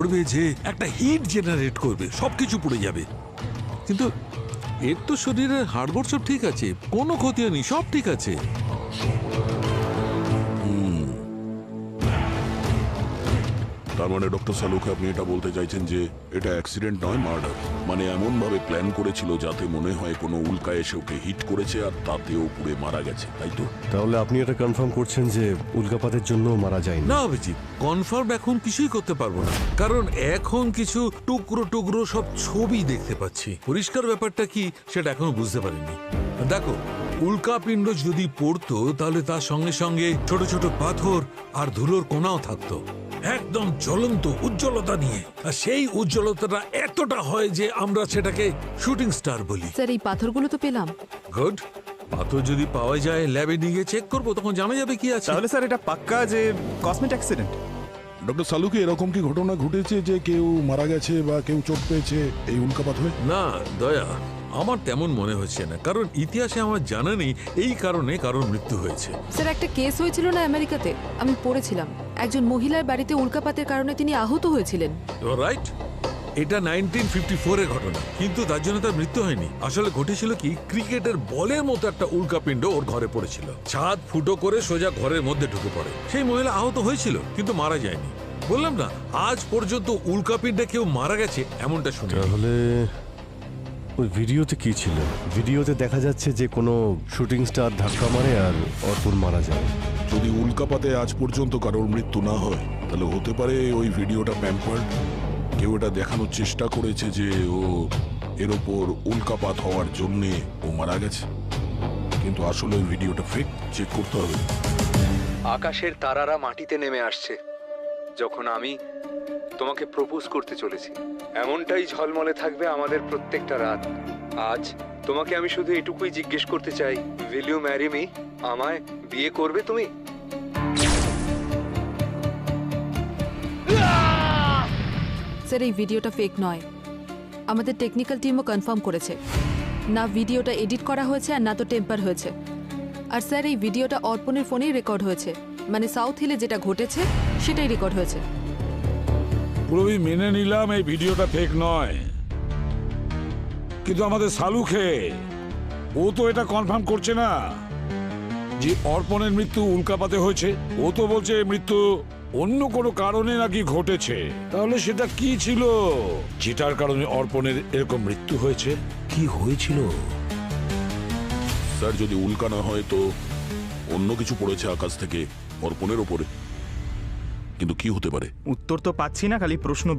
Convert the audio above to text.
করবে যে একটা হিট জেনারেট করবে, সবকিছু পুড়ে যাবে। কিন্তু এর তো শরীরের হাড়গোড় সব ঠিক আছে, কোনো ক্ষতি হয়নি, সব ঠিক আছে। তার মানে ডক্টর সালুকে আপনি এটা বলতে চাইছেন যে এটা অ্যাক্সিডেন্ট নয়, মার্ডার। মানে এমন ভাবে প্ল্যান করেছিল যাতে মনে হয় কোনো উল্কা এসে ওকে হিট করেছে আর তাতেও পুড়ে মারা গেছে, তাই তো? তাহলে আপনি এটা কনফার্ম করছেন যে উল্কাপাতের জন্য মারা যায়নি? না অভিজিৎ, কনফার্ম এখন কিছুই করতে পারবো না, কারণ এখন কিছু টুকরো টুকরো সব ছবি দেখতে পাচ্ছি। পরিষ্কার ব্যাপারটা কি সেটা এখনো বুঝতে পারিনি। দেখো, উল্কাপিণ্ড যদি পড়তো তাহলে তার সঙ্গে সঙ্গে ছোট ছোট পাথর আর ধুলোর কোনাও থাকতো, একদম জ্বলন্ত উজ্জ্বলতা নিয়ে। আর সেই উজ্জ্বলতাটা এতটা হয় যে আমরা সেটাকে শুটিং স্টার বলি। স্যার, এই পাথরগুলো তো পেলাম। গুড। পাথর যদি পাওয়া যায় ল্যাবে নিয়ে গিয়ে চেক করবো, তখন জানা যাবে কি আছে। তাহলে স্যার এটা পাক্কা যে কসমেট অ্যাক্সিডেন্ট? ডক্টর সালুকে এরকম কি ঘটনা ঘটেছে যে কেউ মারা গেছে বা কেউ চোট পেয়েছে এই উল্কাপাত হয়ে? না দয়া, আমার তেমন মনে হচ্ছে না, কারণ ইতিহাসে আমার জানা নেই এই কারণে কারোর মৃত্যু হয়েছে। স্যার, একটা কেস হয়েছিল না আমেরিকাতে, আমি পড়েছিলাম। একজন মহিলার বাড়িতে উল্কাপাতের কারণে তিনি আহত হয়েছিলেন। রাইট, এটা 1954 এর ঘটনা, কিন্তু তার জন্য তার মৃত্যু হয়নি। আসলে ঘটেছিল কি, ক্রিকেটের বলের মতো একটা উল্কাপিণ্ড ওর ঘরে পড়েছিল, ছাদ ফুটো করে সোজা ঘরের মধ্যে ঢুকে পড়ে। সেই মহিলা আহত হয়েছিল কিন্তু মারা যায়নি। বললাম না, আজ পর্যন্ত উল্কাপিণ্ডে কেউ মারা গেছে এমনটা শুনি। তাহলে ওই ভিডিওতে কি ছিল? ভিডিওতে দেখা যাচ্ছে যে কোনো শুটিং স্টার ধাক্কা মারে আর অর্পণ মারা যায়। যদি উল্কাপাতে আজ পর্যন্ত কারোর মৃত্যু না হয় তাহলে হতে পারে ওই ভিডিওটা প্যাম্পার্ড। কেউ এটা দেখানোর চেষ্টা করেছে যে ও এর ওপর উল্কাপাত হওয়ার জন্যে ও মারা গেছে, কিন্তু আসলে ওই ভিডিওটা ফেক। চেক করতে হবে। আকাশের তারারা মাটিতে নেমে আসছে যখন আমি তোমাকে প্রপোজ করতে চলেছি। এমনটাই ঝলমলে থাকবে আমাদের প্রত্যেকটা রাত। আজ তোমাকে আমি শুধু এটুকুই জিজ্ঞেস করতে চাই, উইল ইউ ম্যারি মি? আমায় বিয়ে করবে তুমি? স্যার, এই ভিডিওটা ফেক নয়। আমাদের টেকনিক্যাল টিমও কনফার্ম করেছে, না ভিডিওটা এডিট করা হয়েছে আর না তো টেম্পার হয়েছে। আর স্যার, এই ভিডিওটা অর্পণের ফোনেই রেকর্ড হয়েছে, মানে সাউথ হিলে যেটা ঘটেছে সেটাই রেকর্ড হয়েছে। পুরোই মেনে নিলাম এই ভিডিওটা ফেক নয়, কিন্তু আমাদের সালুকে ও তো এটা কনফার্ম করছে না যে অর্পণের মৃত্যু উল্কাপাতে হয়েছে। ও তো বলছে মৃত্যু অন্য কোনো কারণে নাকি ঘটেছে। তাহলে সেটা কি ছিল যেটার কারণে অর্পণের এরকম মৃত্যু হয়েছে? কি হয়েছিল? স্যার, যদি উল্কা না হয় তো অন্য কিছু পড়েছে আকাশ থেকে অর্পণের ওপরে, কিন্তু কি হতে পারে? উত্তর তো পাচ্ছি না, খালি প্রশ্ন